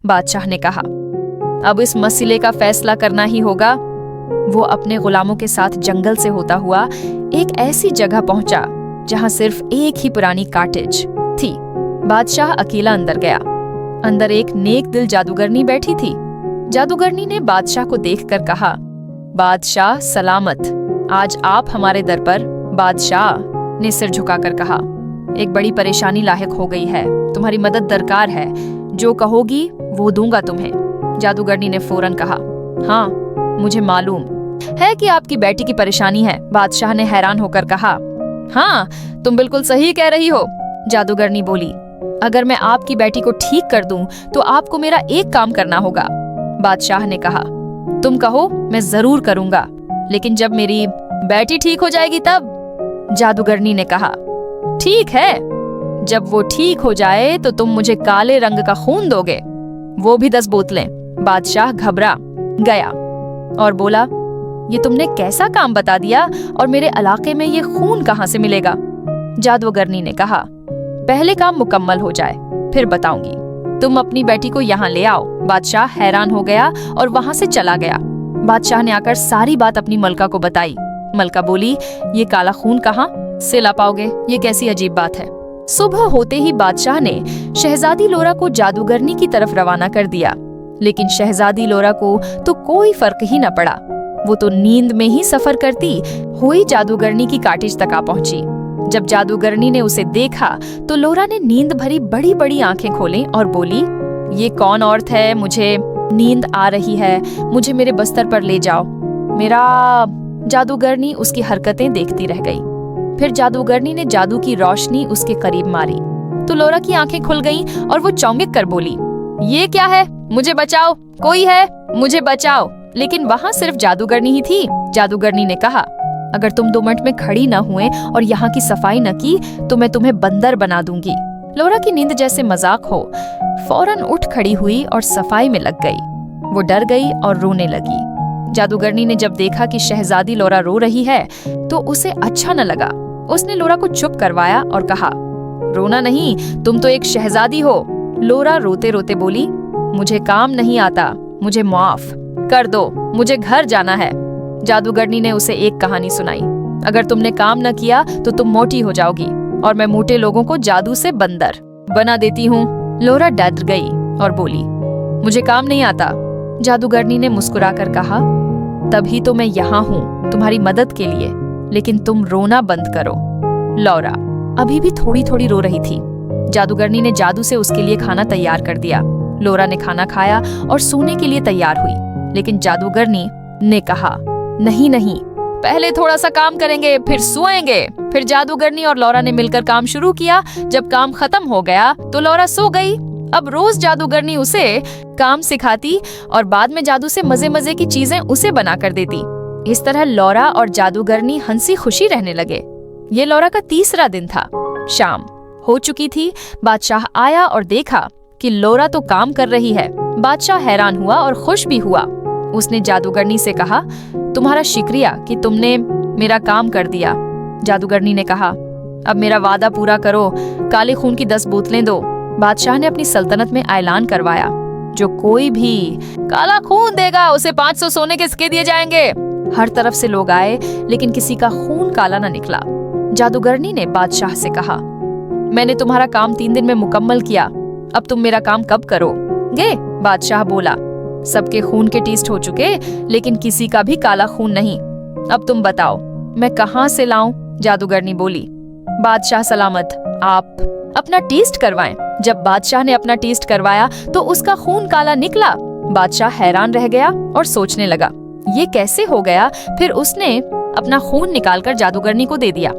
बादशाह ने कहा। अब इस मसले का फैसला करना ही होगा। वो अपने गुलामों के साथ जंगल से होता हुआ एक ऐसी जगह पहुंचा जहां सिर्फ एक ही पुरानी कॉटेज थी। बादशाह अकेला अंदर गया। अंदर एक नेक दिल जादूगरनी बैठी थी। जादूगरनी ने बादशाह को देखकर कहा, बादशाह सलामत, आज आप हमारे दर पर। बादशाह ने सिर झुकाकर कहा, एक बड़ी परेशानी लाहिक हो गई है, तुम्हारी मदद दरकार है, जो कहोगी वो दूंगा तुम्हें। जादूगरनी ने फौरन कहा, हाँ मुझे मालूम है कि आपकी बेटी की परेशानी है। बादशाह ने हैरान होकर कहा, हाँ तुम बिल्कुल सही कह रही हो। जादूगरनी बोली, अगर मैं आपकी बेटी को ठीक कर दूं तो आपको मेरा एक काम करना होगा। बादशाह ने कहा, तुम कहो मैं जरूर करूंगा, लेकिन जब मेरी बेटी ठीक हो जाएगी तब। जादूगरनी ने कहा, ठीक है, जब वो ठीक हो जाए तो तुम मुझे काले रंग का खून दोगे, वो भी 10 बोतलें। बादशाह घबरा गया और बोला, ये तुमने कैसा काम बता दिया और मेरे इलाके में ये खून कहाँ से मिलेगा? जादूगरनी ने कहा, पहले काम मुकम्मल हो जाए फिर बताऊंगी, तुम अपनी बेटी को यहाँ ले आओ। बादशाह हैरान हो गया और वहाँ से चला गया। बादशाह ने आकर सारी बात अपनी मलका को बताई। मलका बोली, ये काला खून कहाँ से ला पाओगे? ये कैसी अजीब बात है। सुबह होते ही बादशाह ने शहजादी लोरा को जादूगरनी की तरफ रवाना कर दिया, लेकिन शहजादी लोरा को तो कोई फर्क ही न पड़ा। वो तो नींद में ही सफर करती हुई जादूगरनी की कॉटेज तक आ पहुंची। जब जादूगरनी ने उसे देखा तो लोरा ने नींद भरी बड़ी बड़ी आंखें खोली और बोली, ये कौन औरत है? मुझे नींद आ रही है, मुझे मेरे बिस्तर पर ले जाओ। मेरा जादूगरनी उसकी हरकतें देखती रह गई। फिर जादूगरनी ने जादू की रोशनी उसके करीब मारी तो लोरा की आंखें खुल गईं और वो चौंक कर बोली, ये क्या है? मुझे बचाओ, कोई है? मुझे बचाओ। लेकिन वहाँ सिर्फ जादूगरनी ही थी। जादूगरनी ने कहा, अगर तुम 2 मिनट में खड़ी न हुए और यहाँ की सफाई न की तो मैं तुम्हें बंदर बना दूंगी। लोरा की नींद जैसे मजाक हो, फौरन उठ खड़ी हुई और सफाई में लग गई। वो डर गई और रोने लगी। जादूगरनी ने जब देखा कि शहजादी लोरा रो रही है तो उसे अच्छा न लगा। उसने लोरा को चुप करवाया और कहा, रोना नहीं, तुम तो एक शहजादी हो। लोरा रोते रोते बोली, मुझे काम नहीं आता, मुझे माफ कर दो, मुझे घर जाना है। जादूगरनी ने उसे एक कहानी सुनाई, अगर तुमने काम न किया तो तुम मोटी हो जाओगी और मैं मोटे लोगों को जादू से बंदर बना देती हूँ। लोरा डर गई और बोली, मुझे काम नहीं आता। जादूगरनी ने मुस्कुराकर कहा, तभी तो मैं यहाँ हूँ तुम्हारी मदद के लिए, लेकिन तुम रोना बंद करो। लोरा अभी भी थोड़ी थोड़ी रो रही थी। जादूगरनी ने जादू से उसके लिए खाना तैयार कर दिया। लोरा ने खाना खाया और सोने के लिए तैयार हुई, लेकिन जादूगरनी ने कहा, नहीं नहीं, पहले थोड़ा सा काम करेंगे फिर सोएंगे। फिर जादूगरनी और लोरा ने मिलकर काम शुरू किया। जब काम खत्म हो गया तो लोरा सो गई। अब रोज जादूगरनी उसे काम सिखाती और बाद में जादू से मजे मजे की चीजें उसे बना कर देती। इस तरह लोरा और जादूगरनी हंसी खुशी रहने लगे। ये लोरा का 3रा दिन था। शाम हो चुकी थी। बादशाह आया और देखा कि लोरा तो काम कर रही है। बादशाह हैरान हुआ और खुश भी हुआ। उसने जादूगरनी से कहा, तुम्हारा शुक्रिया कि तुमने मेरा काम कर दिया। जादूगरनी ने कहा, अब मेरा वादा पूरा करो, काले खून की 10 बोतलें दो। बादशाह ने अपनी सल्तनत में ऐलान करवाया, जो कोई भी काला खून देगा उसे 500 सोने के सिक्के दिए जाएंगे। हर तरफ से लोग आए, लेकिन किसी का खून काला न निकला। जादूगरनी ने बादशाह से कहा, मैंने तुम्हारा काम 3 दिन में मुकम्मल किया, अब तुम मेरा काम कब करोगे? बादशाह बोला, सबके खून के टेस्ट हो चुके, लेकिन किसी का भी काला खून नहीं। अब तुम बताओ मैं कहाँ से लाऊं? जादूगरनी बोली, बादशाह सलामत, आप अपना टेस्ट करवाएं। जब बादशाह ने अपना टेस्ट करवाया तो उसका खून काला निकला। बादशाह हैरान रह गया और सोचने लगा, ये कैसे हो गया? फिर उसने अपना खून निकालकर जादूगरनी को दे दिया।